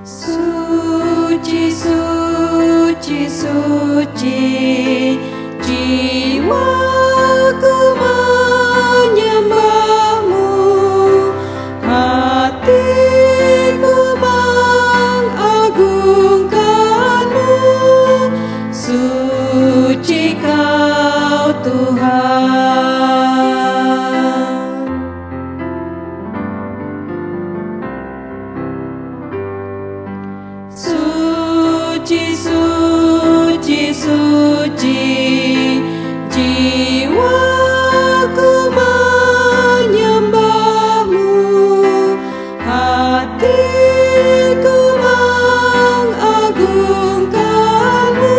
Suci, suci, suci, jiwaku menyembahmu, hatiku mengagungkanmu. Suci Kau Tuhan. Suci, suci, suci, jiwaku menyembahmu, hatiku mengagungkanmu.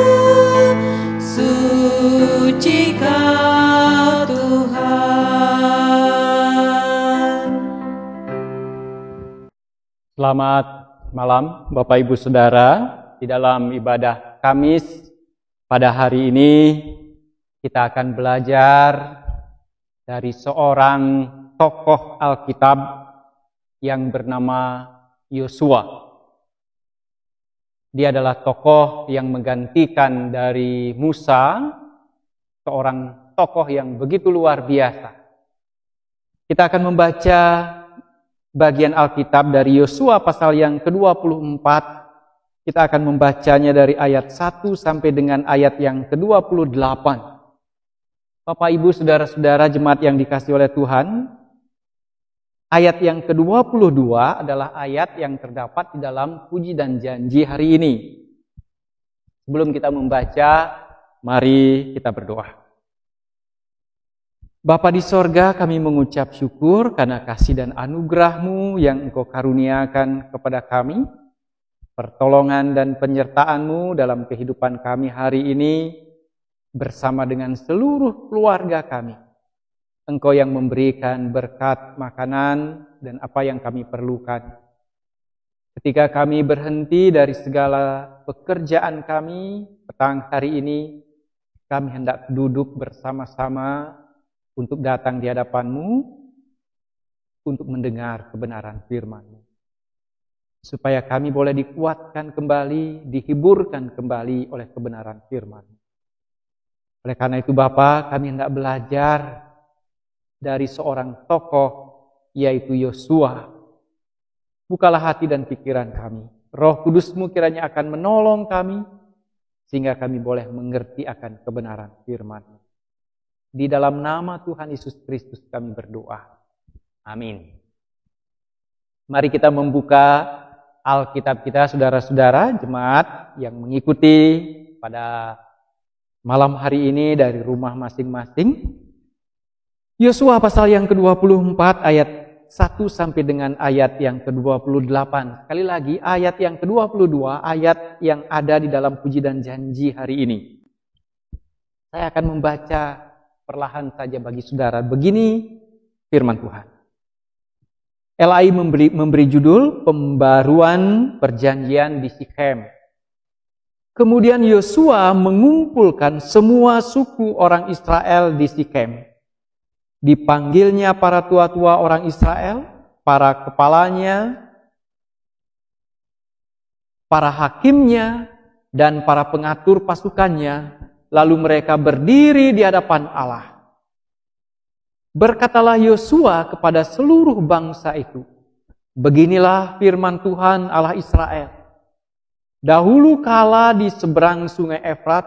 Suci Kau Tuhan. Selamat malam Bapak Ibu Saudara. Di dalam ibadah Kamis pada hari ini kita akan belajar dari seorang tokoh Alkitab yang bernama Yosua. Dia adalah tokoh yang menggantikan dari Musa, seorang tokoh yang begitu luar biasa. Kita akan membaca bagian Alkitab dari Yosua pasal yang ke-24. Kita akan membacanya dari ayat 1 sampai dengan ayat yang ke-28. Bapak, Ibu, Saudara-saudara jemaat yang dikasihi oleh Tuhan, ayat yang ke-22 adalah ayat yang terdapat di dalam puji dan janji hari ini. Sebelum kita membaca, mari kita berdoa. Bapa di sorga, kami mengucap syukur karena kasih dan anugerah-Mu yang Engkau karuniakan kepada kami, pertolongan dan penyertaan-Mu dalam kehidupan kami hari ini bersama dengan seluruh keluarga kami. Engkau yang memberikan berkat makanan dan apa yang kami perlukan. Ketika kami berhenti dari segala pekerjaan kami petang hari ini, kami hendak duduk bersama-sama untuk datang di hadapan-Mu, untuk mendengar kebenaran firman-Mu. Supaya kami boleh dikuatkan kembali, dihiburkan kembali oleh kebenaran firman. Oleh karena itu Bapa, kami hendak belajar dari seorang tokoh, yaitu Yosua. Bukalah hati dan pikiran kami. Roh Kudus-Mu kiranya akan menolong kami, sehingga kami boleh mengerti akan kebenaran firman. Di dalam nama Tuhan Yesus Kristus kami berdoa. Amin. Mari kita membuka Alkitab kita, saudara-saudara, jemaat yang mengikuti pada malam hari ini dari rumah masing-masing. Yosua pasal yang ke-24 ayat 1 sampai dengan ayat yang ke-28. Sekali lagi, ayat yang ke-22, ayat yang ada di dalam puji dan janji hari ini. Saya akan membaca perlahan saja bagi saudara. Begini firman Tuhan. LAI memberi judul Pembaruan Perjanjian di Sikhem. Kemudian Yosua mengumpulkan semua suku orang Israel di Sikhem. Dipanggilnya para tua-tua orang Israel, para kepalanya, para hakimnya, dan para pengatur pasukannya. Lalu mereka berdiri di hadapan Allah. Berkatalah Yosua kepada seluruh bangsa itu, beginilah firman Tuhan Allah Israel. Dahulu kala di seberang sungai Efrat,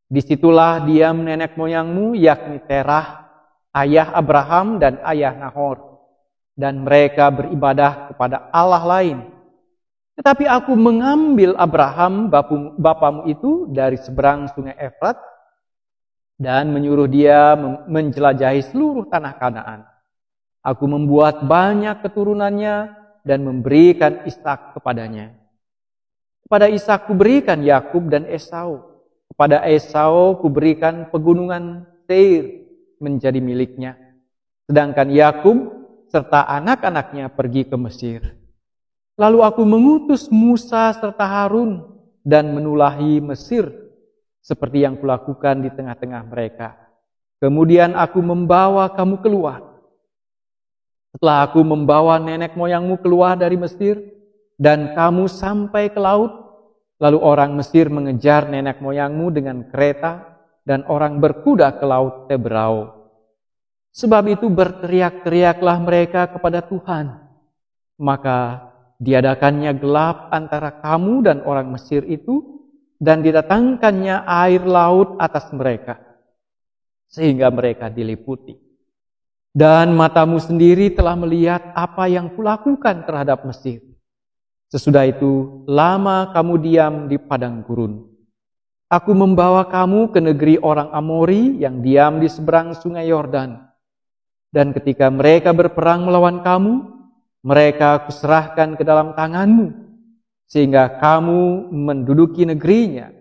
disitulah diam nenek moyangmu, yakni Terah, ayah Abraham dan ayah Nahor. Dan mereka beribadah kepada Allah lain. Tetapi aku mengambil Abraham, bapamu itu, dari seberang sungai Efrat, dan menyuruh dia menjelajahi seluruh tanah Kanaan. Aku membuat banyak keturunannya dan memberikan Ishak kepadanya. Kepada Ishak kuberikan Yakub dan Esau. Kepada Esau kuberikan pegunungan Seir menjadi miliknya. Sedangkan Yakub serta anak-anaknya pergi ke Mesir. Lalu aku mengutus Musa serta Harun dan menulahi Mesir, seperti yang kulakukan di tengah-tengah mereka. Kemudian aku membawa kamu keluar. Setelah aku membawa nenek moyangmu keluar dari Mesir, dan kamu sampai ke laut, lalu orang Mesir mengejar nenek moyangmu dengan kereta, dan orang berkuda ke laut Teberau. Sebab itu berteriak-teriaklah mereka kepada Tuhan. Maka diadakannya gelap antara kamu dan orang Mesir itu, dan didatangkannya air laut atas mereka, sehingga mereka diliputi. Dan matamu sendiri telah melihat apa yang kulakukan terhadap Mesir. Sesudah itu, lama kamu diam di padang gurun. Aku membawa kamu ke negeri orang Amori yang diam di seberang sungai Yordan. Dan ketika mereka berperang melawan kamu, mereka kuserahkan ke dalam tanganmu, sehingga kamu menduduki negerinya,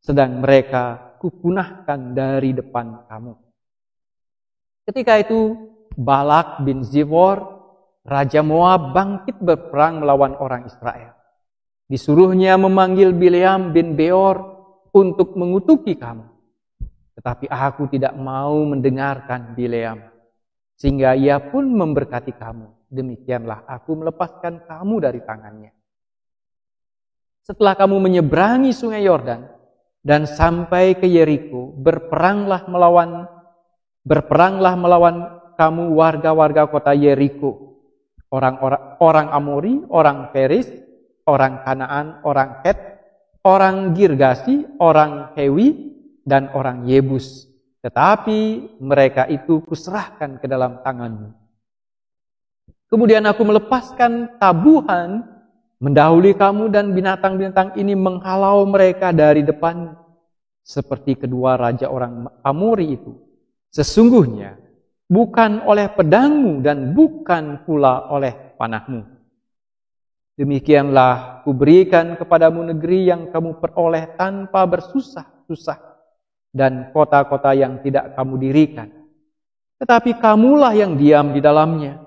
sedang mereka kupunahkan dari depan kamu. Ketika itu, Balak bin Zivor, Raja Moab, bangkit berperang melawan orang Israel. Disuruhnya memanggil Bileam bin Beor untuk mengutuki kamu. Tetapi aku tidak mau mendengarkan Bileam, sehingga ia pun memberkati kamu. Demikianlah aku melepaskan kamu dari tangannya. Setelah kamu menyeberangi sungai Yordan dan sampai ke Yeriko, berperanglah melawan kamu warga-warga kota Yeriko, orang Amori, orang Feris, orang Kanaan, orang Het, orang Girgasi, orang Hewi, dan orang Yebus. Tetapi mereka itu kuserahkan ke dalam tanganmu. Kemudian aku melepaskan tabuhan mendahului kamu, dan binatang-binatang ini menghalau mereka dari depan, seperti kedua raja orang Amori itu. Sesungguhnya bukan oleh pedangmu dan bukan pula oleh panahmu. Demikianlah kuberikan kepadamu negeri yang kamu peroleh tanpa bersusah-susah, dan kota-kota yang tidak kamu dirikan. Tetapi kamulah yang diam di dalamnya,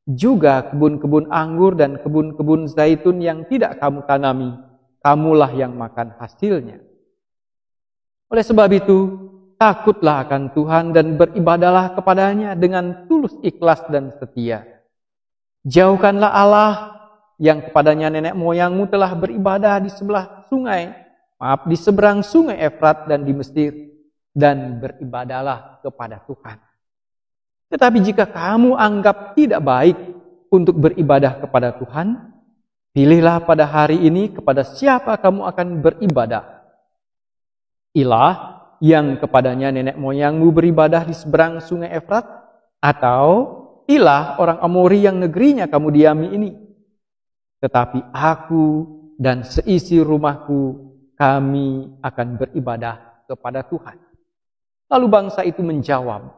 juga kebun-kebun anggur dan kebun-kebun zaitun yang tidak kamu tanami, kamulah yang makan hasilnya. Oleh sebab itu, takutlah akan Tuhan dan beribadahlah kepadanya dengan tulus ikhlas dan setia. Jauhkanlah Allah yang kepadanya nenek moyangmu telah beribadah di seberang sungai Efrat dan di Mesir, dan beribadahlah kepada Tuhan. Tetapi jika kamu anggap tidak baik untuk beribadah kepada Tuhan, pilihlah pada hari ini kepada siapa kamu akan beribadah. Ilah yang kepadanya nenek moyangmu beribadah di seberang sungai Efrat, atau ilah orang Amori yang negerinya kamu diami ini. Tetapi aku dan seisi rumahku, kami akan beribadah kepada Tuhan. Lalu bangsa itu menjawab,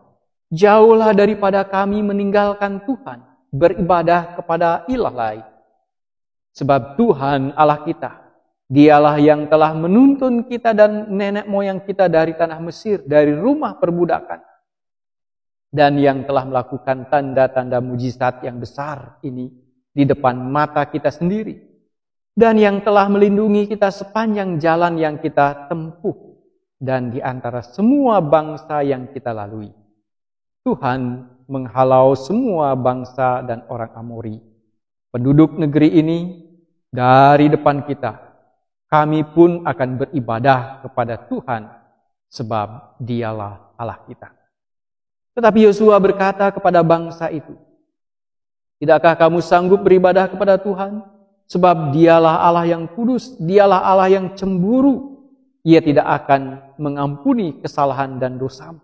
jauhlah daripada kami meninggalkan Tuhan, beribadah kepada ilah lain. Sebab Tuhan Allah kita, Dialah yang telah menuntun kita dan nenek moyang kita dari tanah Mesir, dari rumah perbudakan. Dan yang telah melakukan tanda-tanda mujizat yang besar ini di depan mata kita sendiri. Dan yang telah melindungi kita sepanjang jalan yang kita tempuh dan di antara semua bangsa yang kita lalui. Tuhan menghalau semua bangsa dan orang Amori, penduduk negeri ini, dari depan kita. Kami pun akan beribadah kepada Tuhan, sebab Dialah Allah kita. Tetapi Yosua berkata kepada bangsa itu, tidakkah kamu sanggup beribadah kepada Tuhan? Sebab Dialah Allah yang kudus, Dialah Allah yang cemburu. Ia tidak akan mengampuni kesalahan dan dosamu.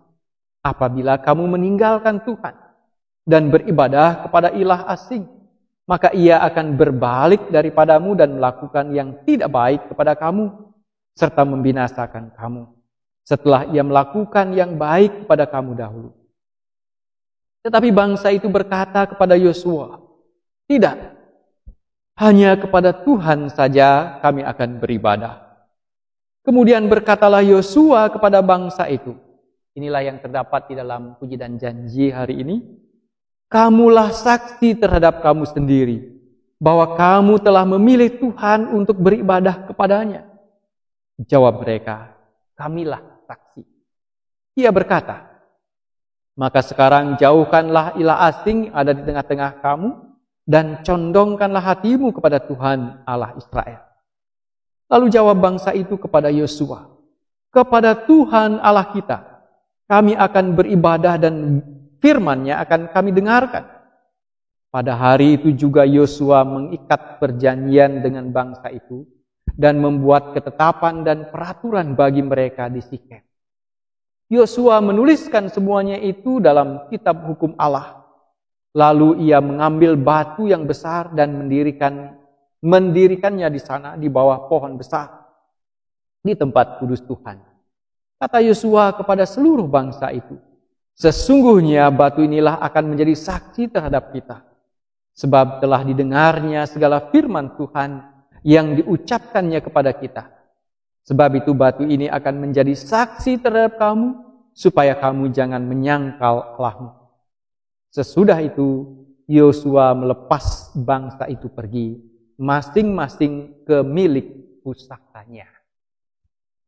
Apabila kamu meninggalkan Tuhan dan beribadah kepada ilah asing, maka ia akan berbalik daripadamu dan melakukan yang tidak baik kepada kamu, serta membinasakan kamu, setelah ia melakukan yang baik kepada kamu dahulu. Tetapi bangsa itu berkata kepada Yosua, tidak, hanya kepada Tuhan saja kami akan beribadah. Kemudian berkatalah Yosua kepada bangsa itu, inilah yang terdapat di dalam puji dan janji hari ini, kamulah saksi terhadap kamu sendiri, bahwa kamu telah memilih Tuhan untuk beribadah kepadanya. Jawab mereka, kamilah saksi. Ia berkata, maka sekarang jauhkanlah ilah asing yang ada di tengah-tengah kamu, dan condongkanlah hatimu kepada Tuhan Allah Israel. Lalu jawab bangsa itu kepada Yosua, kepada Tuhan Allah kita, kami akan beribadah dan firman-Nya akan kami dengarkan. Pada hari itu juga Yosua mengikat perjanjian dengan bangsa itu dan membuat ketetapan dan peraturan bagi mereka di Sikem. Yosua menuliskan semuanya itu dalam kitab hukum Allah. Lalu ia mengambil batu yang besar dan mendirikannya di sana di bawah pohon besar di tempat kudus Tuhan. Kata Yosua kepada seluruh bangsa itu, sesungguhnya batu inilah akan menjadi saksi terhadap kita, sebab telah didengarnya segala firman Tuhan yang diucapkannya kepada kita. Sebab itu batu ini akan menjadi saksi terhadap kamu, supaya kamu jangan menyangkal Allahmu. Sesudah itu, Yosua melepas bangsa itu pergi, masing-masing ke milik pusakanya.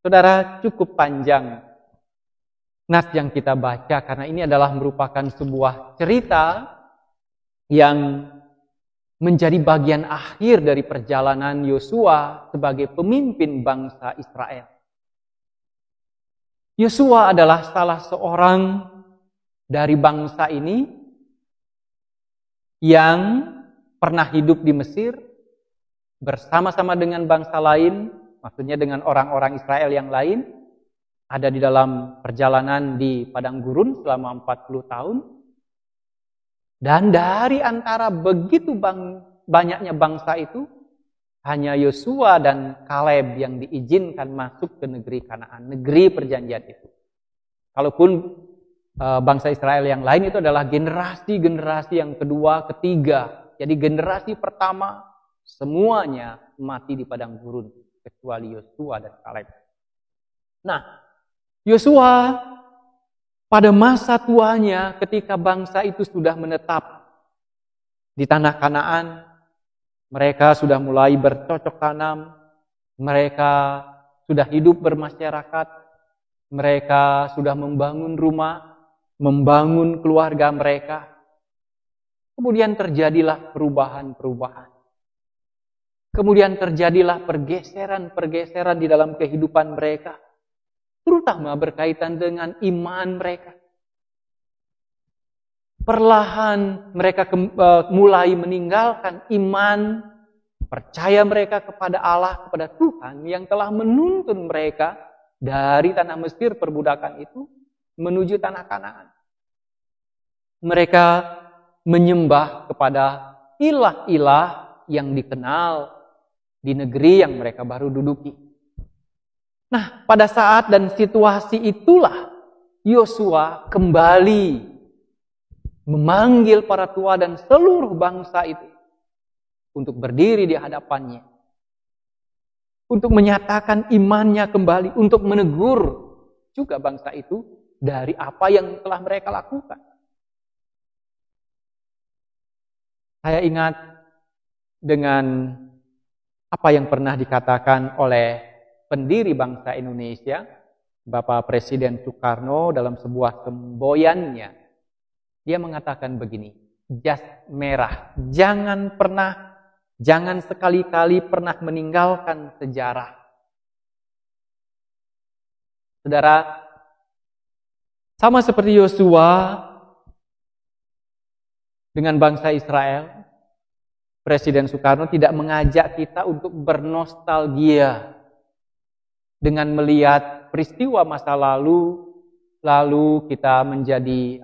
Saudara, cukup panjang nas yang kita baca, karena ini adalah merupakan sebuah cerita yang menjadi bagian akhir dari perjalanan Yosua sebagai pemimpin bangsa Israel. Yosua adalah salah seorang dari bangsa ini yang pernah hidup di Mesir bersama-sama dengan bangsa lain, maksudnya dengan orang-orang Israel yang lain, ada di dalam perjalanan di padang gurun selama 40 tahun. Dan dari antara begitu banyaknya bangsa itu, hanya Yosua dan Kaleb yang diizinkan masuk ke negeri Kanaan, negeri perjanjian itu. Kalaupun bangsa Israel yang lain itu adalah generasi-generasi yang kedua, ketiga. Jadi generasi pertama semuanya mati di padang gurun, kecuali Yosua dan Kaleb. Nah, Yosua pada masa tuanya ketika bangsa itu sudah menetap di tanah Kanaan, mereka sudah mulai bercocok tanam, mereka sudah hidup bermasyarakat, mereka sudah membangun rumah, membangun keluarga mereka. Kemudian terjadilah perubahan-perubahan. Kemudian terjadilah pergeseran-pergeseran di dalam kehidupan mereka, terutama berkaitan dengan iman mereka. Perlahan mereka mulai meninggalkan iman, percaya mereka kepada Allah, kepada Tuhan yang telah menuntun mereka dari tanah Mesir perbudakan itu menuju tanah Kanaan. Mereka menyembah kepada ilah-ilah yang dikenal di negeri yang mereka baru duduki. Nah, pada saat dan situasi itulah Yosua kembali memanggil para tua dan seluruh bangsa itu untuk berdiri di hadapannya, untuk menyatakan imannya kembali, untuk menegur juga bangsa itu dari apa yang telah mereka lakukan. Saya ingat dengan apa yang pernah dikatakan oleh pendiri bangsa Indonesia, Bapak Presiden Soekarno dalam sebuah semboyannya. Dia mengatakan begini, jas merah, jangan sekali-kali pernah meninggalkan sejarah. Saudara, sama seperti Yosua dengan bangsa Israel, Presiden Soekarno tidak mengajak kita untuk bernostalgia dengan melihat peristiwa masa lalu kita menjadi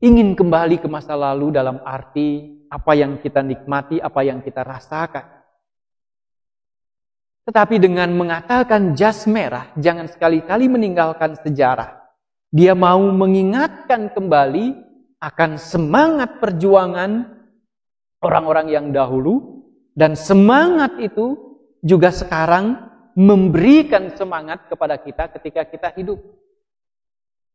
ingin kembali ke masa lalu dalam arti apa yang kita nikmati, apa yang kita rasakan. Tetapi dengan mengatakan jas merah, jangan sekali-kali meninggalkan sejarah. Dia mau mengingatkan kembali akan semangat perjuangan orang-orang yang dahulu, dan semangat itu juga sekarang memberikan semangat kepada kita ketika kita hidup.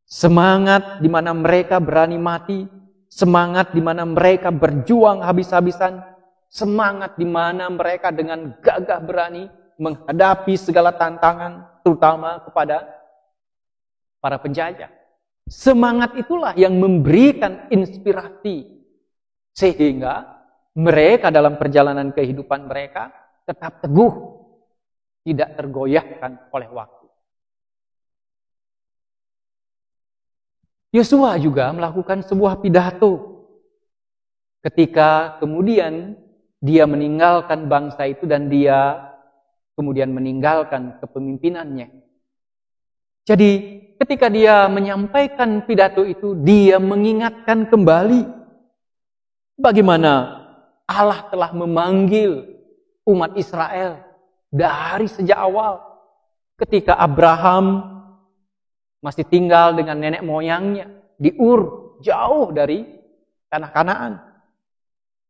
Semangat di mana mereka berani mati, semangat di mana mereka berjuang habis-habisan, semangat di mana mereka dengan gagah berani menghadapi segala tantangan, terutama kepada para penjajah. Semangat itulah yang memberikan inspirasi Sehingga mereka dalam perjalanan kehidupan mereka tetap teguh, tidak tergoyahkan oleh waktu. Yosua juga melakukan sebuah pidato ketika kemudian dia meninggalkan bangsa itu dan dia kemudian meninggalkan kepemimpinannya. Jadi ketika dia menyampaikan pidato itu, dia mengingatkan kembali bagaimana Allah telah memanggil umat Israel dari sejak awal ketika Abraham masih tinggal dengan nenek moyangnya di Ur, jauh dari tanah Kanaan.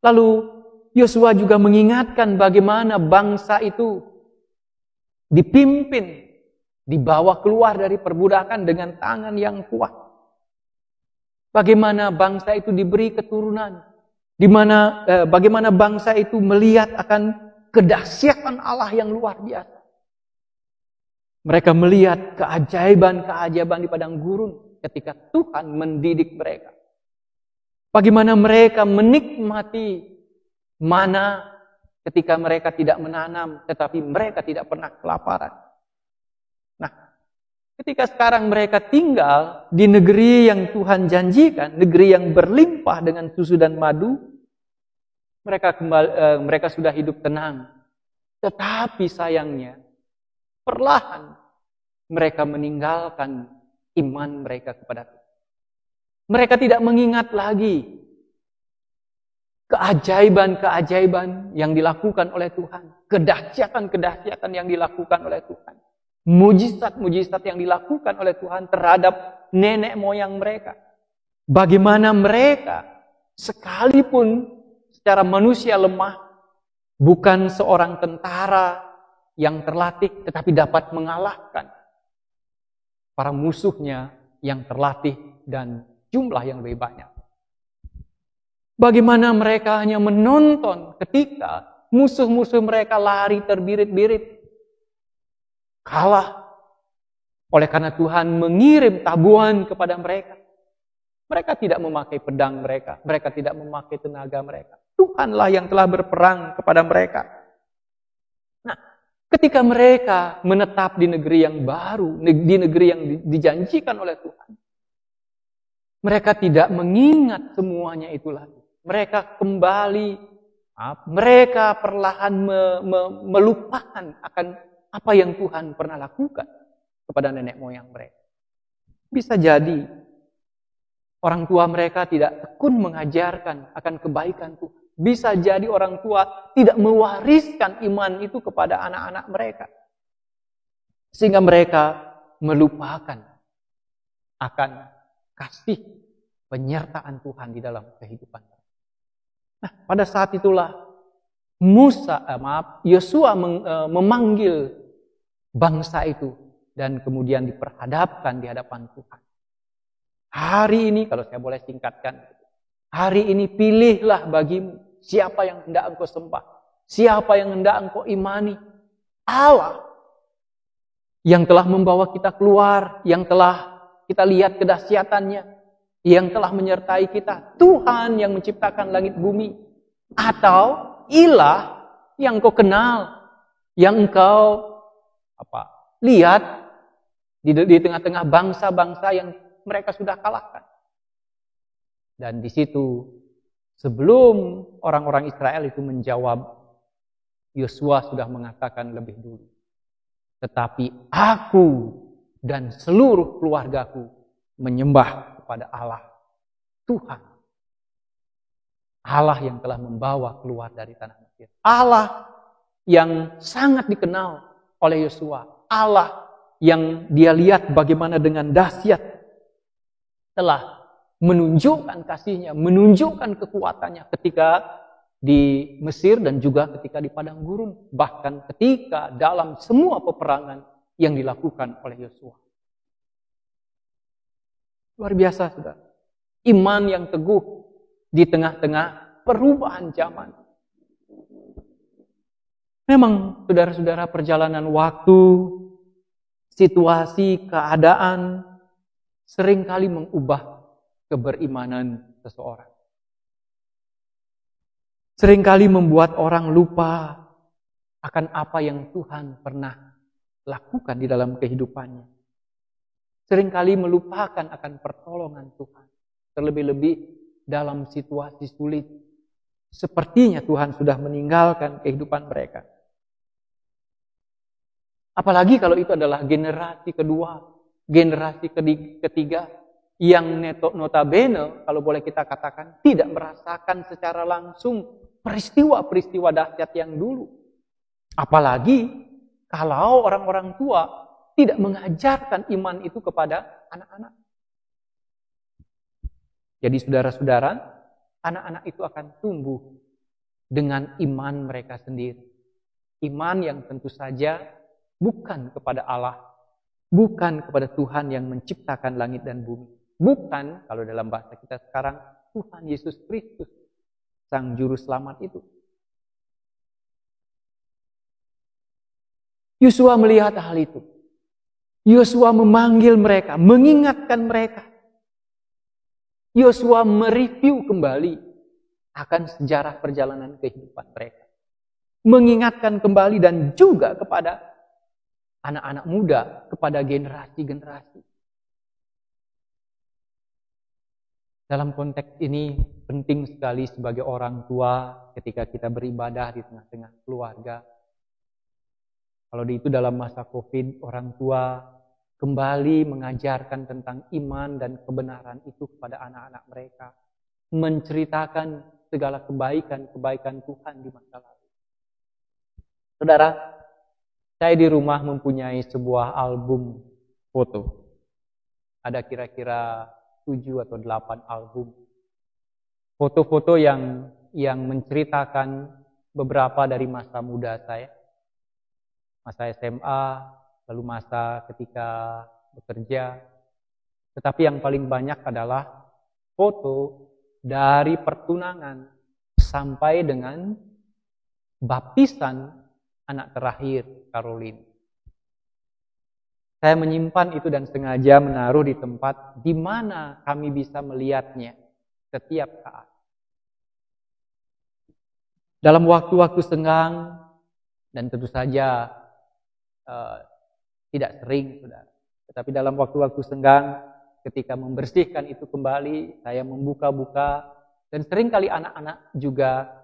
Lalu Yosua juga mengingatkan bagaimana bangsa itu dipimpin, dibawa keluar dari perbudakan dengan tangan yang kuat. Bagaimana bangsa itu diberi keturunan, bagaimana bangsa itu melihat akan kedahsyatan Allah yang luar biasa. Mereka melihat keajaiban-keajaiban di padang gurun ketika Tuhan mendidik mereka. Bagaimana mereka menikmati mana ketika mereka tidak menanam, tetapi mereka tidak pernah kelaparan. Nah, ketika sekarang mereka tinggal di negeri yang Tuhan janjikan, negeri yang berlimpah dengan susu dan madu, mereka sudah hidup tenang. Tetapi sayangnya, perlahan mereka meninggalkan iman mereka kepada Tuhan. Mereka tidak mengingat lagi keajaiban-keajaiban yang dilakukan oleh Tuhan, kedahsyatan-kedahsyatan yang dilakukan oleh Tuhan, mujizat-mujizat yang dilakukan oleh Tuhan terhadap nenek moyang mereka. Bagaimana mereka sekalipun secara manusia lemah, bukan seorang tentara yang terlatih, tetapi dapat mengalahkan para musuhnya yang terlatih dan jumlah yang lebih banyak. Bagaimana mereka hanya menonton ketika musuh-musuh mereka lari terbirit-birit, kalah. Oleh karena Tuhan mengirim tabuhan kepada mereka. Mereka tidak memakai pedang mereka tidak memakai tenaga mereka. Tuhanlah yang telah berperang kepada mereka. Nah, ketika mereka menetap di negeri yang baru, di negeri yang dijanjikan oleh Tuhan, mereka tidak mengingat semuanya itu lagi. Mereka kembali, mereka perlahan melupakan akan apa yang Tuhan pernah lakukan kepada nenek moyang mereka. Bisa jadi orang tua mereka tidak tekun mengajarkan akan kebaikan Tuhan. Bisa jadi orang tua tidak mewariskan iman itu kepada anak-anak mereka. Sehingga mereka melupakan akan kasih penyertaan Tuhan di dalam kehidupan mereka. Nah, pada saat itulah Yosua memanggil bangsa itu dan kemudian diperhadapkan di hadapan Tuhan. Hari ini, kalau saya boleh singkatkan, hari ini pilihlah bagimu siapa yang hendak engkau sembah, siapa yang hendak engkau imani. Allah yang telah membawa kita keluar, yang telah kita lihat kedahsyatannya, yang telah menyertai kita. Tuhan yang menciptakan langit bumi, atau ilah yang engkau kenal, yang engkau lihat di tengah-tengah bangsa-bangsa yang mereka sudah kalahkan. Dan di situ sebelum orang-orang Israel itu menjawab, Yosua sudah mengatakan lebih dulu, tetapi aku dan seluruh keluargaku menyembah kepada Allah, Tuhan. Allah yang telah membawa keluar dari tanah Mesir. Allah yang sangat dikenal oleh Yosua. Allah yang dia lihat bagaimana dengan dahsyat telah menunjukkan kasihnya, menunjukkan kekuatannya ketika di Mesir dan juga ketika di padang gurun. Bahkan ketika dalam semua peperangan yang dilakukan oleh Yosua. Luar biasa, saudara. Iman yang teguh di tengah-tengah perubahan zaman. Memang, saudara-saudara, perjalanan waktu, situasi, keadaan seringkali mengubah keberimanan seseorang. seringkali membuat orang lupa akan apa yang Tuhan pernah lakukan di dalam kehidupannya. Seringkali melupakan akan pertolongan Tuhan. Terlebih-lebih dalam situasi sulit. Sepertinya Tuhan sudah meninggalkan kehidupan mereka. Apalagi kalau itu adalah generasi kedua, generasi ketiga, yang notabene, kalau boleh kita katakan, tidak merasakan secara langsung peristiwa-peristiwa dahsyat yang dulu. Apalagi kalau orang-orang tua tidak mengajarkan iman itu kepada anak-anak. Jadi saudara-saudara, anak-anak itu akan tumbuh dengan iman mereka sendiri. Iman yang tentu saja bukan kepada Allah, bukan kepada Tuhan yang menciptakan langit dan bumi. Bukan, kalau dalam bahasa kita sekarang, Tuhan Yesus Kristus, Sang Juru Selamat itu. Yosua melihat hal itu. Yosua memanggil mereka, mengingatkan mereka. Yosua mereview kembali akan sejarah perjalanan kehidupan mereka. Mengingatkan kembali dan juga kepada anak-anak muda, kepada generasi-generasi. Dalam konteks ini penting sekali sebagai orang tua ketika kita beribadah di tengah-tengah keluarga. Kalau itu dalam masa COVID, orang tua kembali mengajarkan tentang iman dan kebenaran itu kepada anak-anak mereka. Menceritakan segala kebaikan-kebaikan Tuhan di masa lalu. Saudara, saya di rumah mempunyai sebuah album foto. Ada kira-kira 7 atau 8 album. Foto-foto yang menceritakan beberapa dari masa muda saya. Masa SMA, lalu masa ketika bekerja. Tetapi yang paling banyak adalah foto dari pertunangan sampai dengan baptisan anak terakhir, Caroline. Saya menyimpan itu dan sengaja menaruh di tempat di mana kami bisa melihatnya setiap saat. Dalam waktu-waktu senggang, dan tentu saja tidak sering, saudara. Tetapi dalam waktu-waktu senggang, ketika membersihkan itu kembali, saya membuka-buka, dan seringkali anak-anak juga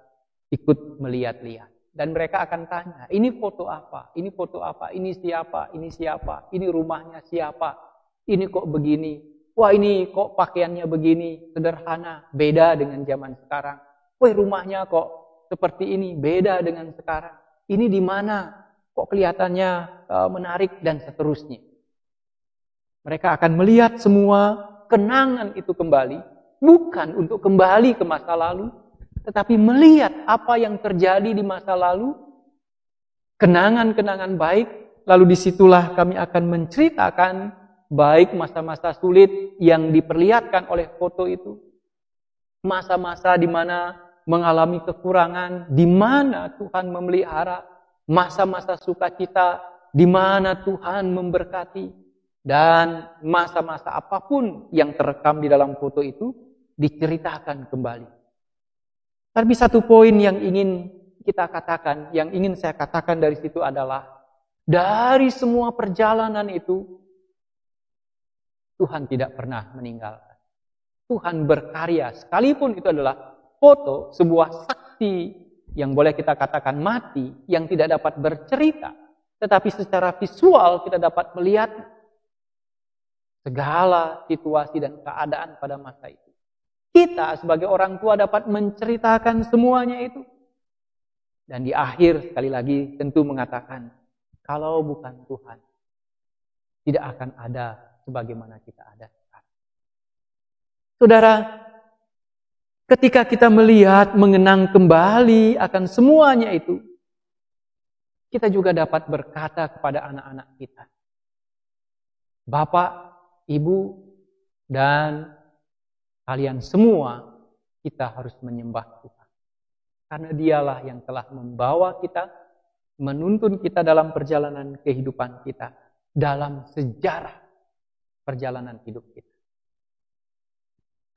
ikut melihat-lihat. Dan mereka akan tanya, ini foto apa? Ini foto apa? Ini siapa? Ini siapa? Ini rumahnya siapa? Ini kok begini? Wah, ini kok pakaiannya begini? Sederhana, beda dengan zaman sekarang. Wah, rumahnya kok seperti ini, beda dengan sekarang. Ini di mana? Kok kelihatannya menarik dan seterusnya. Mereka akan melihat semua kenangan itu kembali, bukan untuk kembali ke masa lalu, tetapi melihat apa yang terjadi di masa lalu, kenangan-kenangan baik, lalu disitulah kami akan menceritakan baik masa-masa sulit yang diperlihatkan oleh foto itu, masa-masa di mana mengalami kekurangan, di mana Tuhan memelihara, masa-masa sukacita, di mana Tuhan memberkati, dan masa-masa apapun yang terekam di dalam foto itu diceritakan kembali. Tapi satu poin yang ingin kita katakan, yang ingin saya katakan dari situ adalah, dari semua perjalanan itu, Tuhan tidak pernah meninggalkan. Tuhan berkarya, sekalipun itu adalah foto, sebuah saksi yang boleh kita katakan mati, yang tidak dapat bercerita, tetapi secara visual kita dapat melihat segala situasi dan keadaan pada masa itu. Kita sebagai orang tua dapat menceritakan semuanya itu. Dan di akhir sekali lagi tentu mengatakan, kalau bukan Tuhan, tidak akan ada sebagaimana kita ada sekarang. Saudara, ketika kita melihat, mengenang kembali akan semuanya itu, kita juga dapat berkata kepada anak-anak kita, Bapak, Ibu, dan kalian semua, kita harus menyembah Tuhan. Karena dialah yang telah membawa kita, menuntun kita dalam perjalanan kehidupan kita, dalam sejarah perjalanan hidup kita.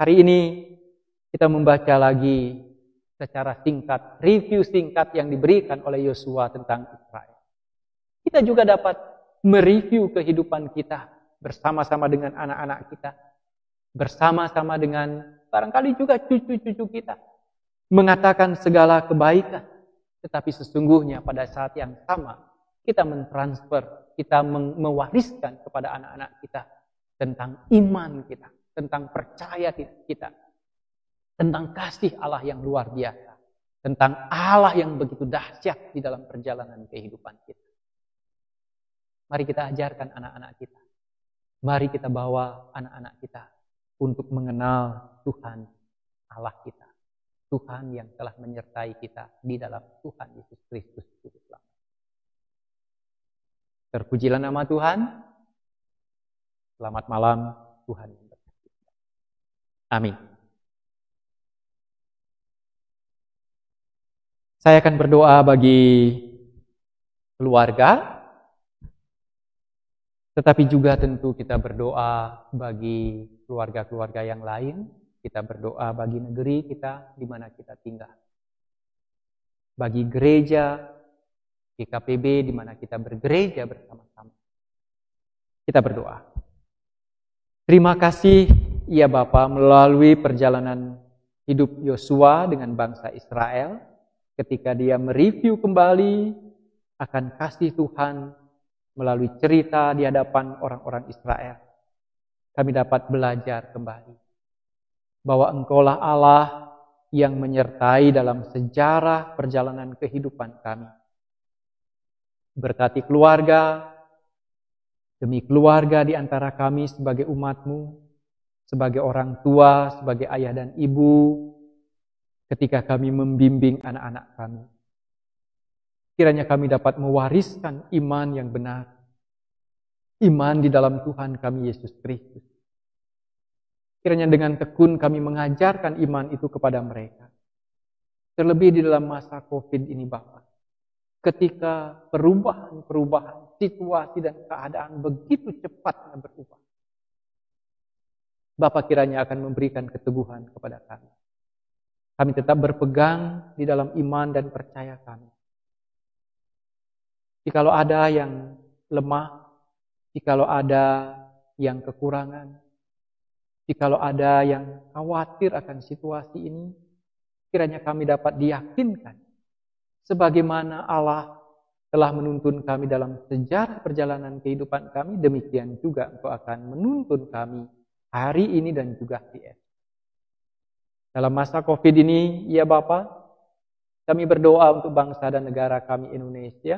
Hari ini kita membaca lagi secara singkat, review singkat yang diberikan oleh Yosua tentang Israel. Kita juga dapat mereview kehidupan kita bersama-sama dengan anak-anak kita, bersama-sama dengan barangkali juga cucu-cucu kita, mengatakan segala kebaikan, tetapi sesungguhnya pada saat yang sama kita mentransfer, kita mewariskan kepada anak-anak kita tentang iman kita, tentang percaya kita, tentang kasih Allah yang luar biasa, tentang Allah yang begitu dahsyat di dalam perjalanan kehidupan kita. Mari kita ajarkan anak-anak kita. Mari kita bawa anak-anak kita untuk mengenal Tuhan Allah kita. Tuhan yang telah menyertai kita di dalam Tuhan Yesus Kristus Juru Selamat. Terpujilah nama Tuhan. Selamat malam, Tuhan yang berkati. Amin. Saya akan berdoa bagi keluarga, tetapi juga tentu kita berdoa bagi keluarga-keluarga yang lain. Kita berdoa bagi negeri kita di mana kita tinggal. Bagi gereja, GKPB di mana kita bergereja bersama-sama. Kita berdoa. Terima kasih ya Bapa melalui perjalanan hidup Yosua dengan bangsa Israel. Ketika dia mereview kembali akan kasih Tuhan melalui cerita di hadapan orang-orang Israel, kami dapat belajar kembali bahwa Engkaulah Allah yang menyertai dalam sejarah perjalanan kehidupan kami. Berkati keluarga demi keluarga di antara kami sebagai umat-Mu, sebagai orang tua, sebagai ayah dan ibu, ketika kami membimbing anak-anak kami. Kiranya kami dapat mewariskan iman yang benar. Iman di dalam Tuhan kami Yesus Kristus. Kiranya dengan tekun kami mengajarkan iman itu kepada mereka. Terlebih di dalam masa COVID ini Bapa. Ketika perubahan-perubahan situasi dan keadaan begitu cepatnya berubah. Bapa kiranya akan memberikan keteguhan kepada kami. Kami tetap berpegang di dalam iman dan percaya kami. Jikalau ada yang lemah, jikalau ada yang kekurangan, jikalau ada yang khawatir akan situasi ini, kiranya kami dapat diyakinkan sebagaimana Allah telah menuntun kami dalam sejarah perjalanan kehidupan kami, demikian juga Engkau akan menuntun kami hari ini dan juga di esok. Dalam masa COVID ini, ya Bapa, kami berdoa untuk bangsa dan negara kami Indonesia,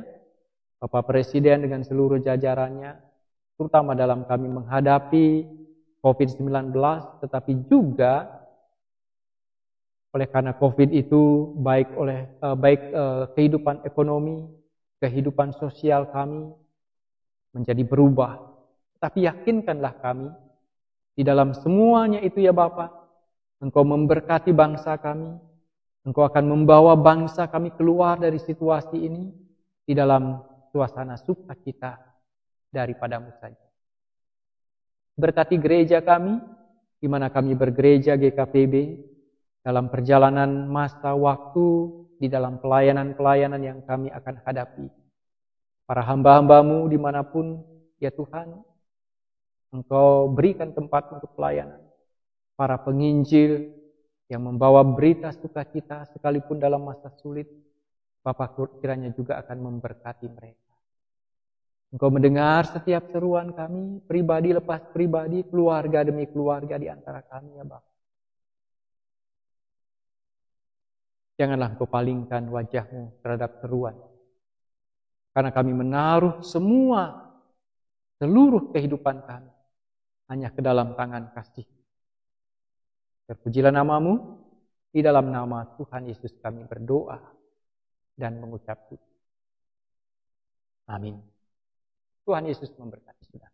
Bapak Presiden dengan seluruh jajarannya, terutama dalam kami menghadapi COVID-19, tetapi juga oleh karena COVID itu baik kehidupan ekonomi, kehidupan sosial kami menjadi berubah. Tapi yakinkanlah kami, di dalam semuanya itu ya Bapa, Engkau memberkati bangsa kami. Engkau akan membawa bangsa kami keluar dari situasi ini di dalam suasana sukacita daripadamu saja. Berkati gereja kami, di mana kami bergereja GKPB, dalam perjalanan masa waktu, di dalam pelayanan-pelayanan yang kami akan hadapi. Para hamba-hambamu dimanapun, ya Tuhan, Engkau berikan tempat untuk pelayanan. Para penginjil yang membawa berita sukacita sekalipun dalam masa sulit, Bapa kiranya juga akan memberkati mereka. Engkau mendengar setiap seruan kami, pribadi lepas pribadi, keluarga demi keluarga di antara kami ya Bapa. Janganlah Engkau palingkan wajah-Mu terhadap seruan. Karena kami menaruh seluruh kehidupan kami hanya ke dalam tangan kasih. Terpujilah nama-Mu, di dalam nama Tuhan Yesus kami berdoa dan mengucap syukur. Amin. Tuhan Yesus memberkati saudara.